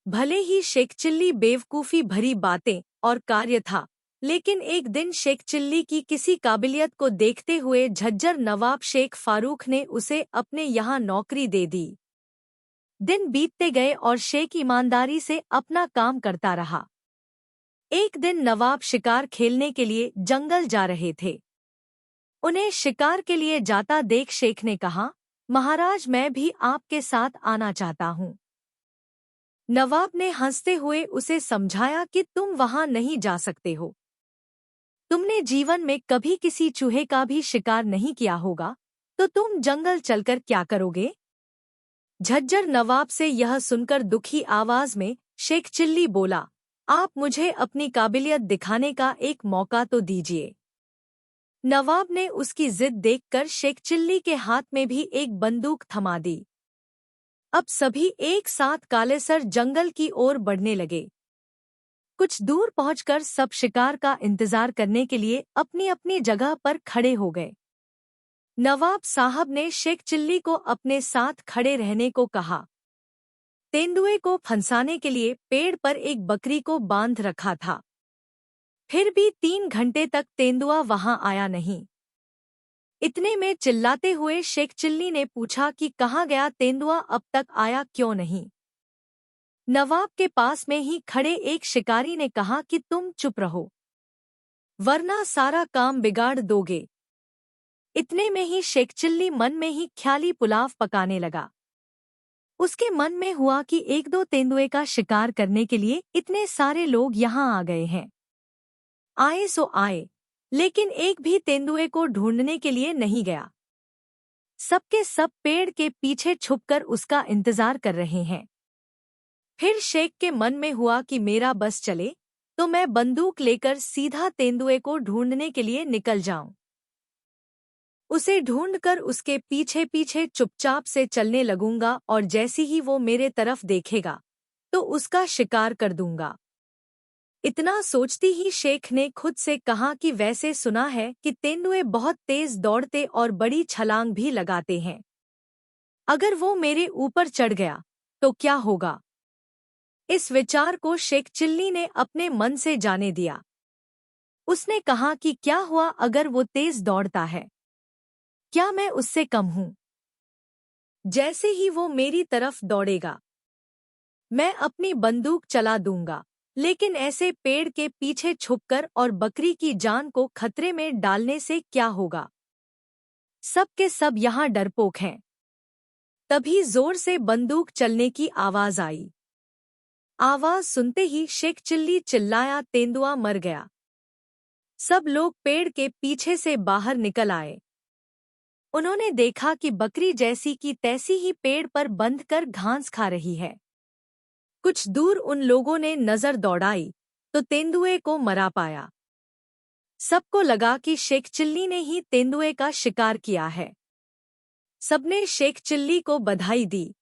भले ही शेख चिल्ली बेवकूफ़ी भरी बातें और कार्य था, लेकिन एक दिन शेख चिल्ली की किसी काबिलियत को देखते हुए झज्जर नवाब शेख फारूक ने उसे अपने यहाँ नौकरी दे दी। दिन बीतते गए और शेख ईमानदारी से अपना काम करता रहा। एक दिन नवाब शिकार खेलने के लिए जंगल जा रहे थे। उन्हें शिकार के लिए जाता देख शेख ने कहा, महाराज मैं भी आपके साथ आना चाहता हूँ। नवाब ने हंसते हुए उसे समझाया कि तुम वहां नहीं जा सकते हो। तुमने जीवन में कभी किसी चूहे का भी शिकार नहीं किया होगा, तो तुम जंगल चलकर क्या करोगे? झज्जर नवाब से यह सुनकर दुखी आवाज में शेख चिल्ली बोला, आप मुझे अपनी काबिलियत दिखाने का एक मौका तो दीजिए। नवाब ने उसकी जिद देखकर शेख चिल्ली के हाथ में भी एक बंदूक थमा दी। अब सभी एक साथ कालेसर जंगल की ओर बढ़ने लगे। कुछ दूर पहुंचकर सब शिकार का इंतजार करने के लिए अपनी अपनी जगह पर खड़े हो गए। नवाब साहब ने शेख चिल्ली को अपने साथ खड़े रहने को कहा। तेंदुए को फंसाने के लिए पेड़ पर एक बकरी को बांध रखा था। फिर भी 3 घंटे तक तेंदुआ वहां आया नहीं। इतने में चिल्लाते हुए शेख चिल्ली ने पूछा कि कहाँ गया तेंदुआ, अब तक आया क्यों नहीं? नवाब के पास में ही खड़े एक शिकारी ने कहा कि तुम चुप रहो, वरना सारा काम बिगाड़ दोगे। इतने में ही शेख चिल्ली मन में ही ख्याली पुलाव पकाने लगा। उसके मन में हुआ कि 1-2 तेंदुए का शिकार करने के लिए इतने सारे लोग यहाँ आ गए हैं। आए सो आए, लेकिन एक भी तेंदुए को ढूंढने के लिए नहीं गया। सबके सब पेड़ के पीछे छुपकर उसका इंतजार कर रहे हैं। फिर शेख के मन में हुआ कि मेरा बस चले तो मैं बंदूक लेकर सीधा तेंदुए को ढूंढने के लिए निकल जाऊं। उसे ढूंढकर उसके पीछे पीछे चुपचाप से चलने लगूंगा और जैसी ही वो मेरे तरफ देखेगा तो उसका शिकार कर दूंगा। इतना सोचती ही शेख ने खुद से कहा कि वैसे सुना है कि तेंदुए बहुत तेज दौड़ते और बड़ी छलांग भी लगाते हैं। अगर वो मेरे ऊपर चढ़ गया तो क्या होगा? इस विचार को शेख चिल्ली ने अपने मन से जाने दिया। उसने कहा कि क्या हुआ अगर वो तेज दौड़ता है? क्या मैं उससे कम हूँ? जैसे ही वो मेरी तरफ दौड़ेगा मैं अपनी बंदूक चला दूंगा, लेकिन ऐसे पेड़ के पीछे छुपकर और बकरी की जान को खतरे में डालने से क्या होगा? सब के सब यहाँ डरपोक हैं। तभी जोर से बंदूक चलने की आवाज आई। आवाज सुनते ही शेख चिल्ली चिल्लाया, तेंदुआ मर गया। सब लोग पेड़ के पीछे से बाहर निकल आए। उन्होंने देखा कि बकरी जैसी की तैसी ही पेड़ पर बंधकर घास खा रही है। कुछ दूर उन लोगों ने नजर दौड़ाई तो तेंदुए को मरा पाया। सबको लगा कि शेख चिल्ली ने ही तेंदुए का शिकार किया है। सबने शेख चिल्ली को बधाई दी।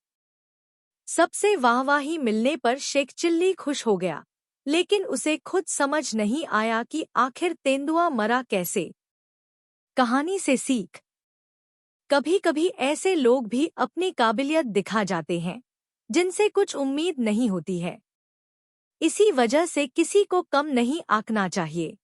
सबसे वाहवाही मिलने पर शेख चिल्ली खुश हो गया, लेकिन उसे खुद समझ नहीं आया कि आखिर तेंदुआ मरा कैसे। कहानी से सीख। कभी कभी ऐसे लोग भी अपनी काबिलियत दिखा जाते हैं जिनसे कुछ उम्मीद नहीं होती है। इसी वजह से किसी को कम नहीं आंकना चाहिए।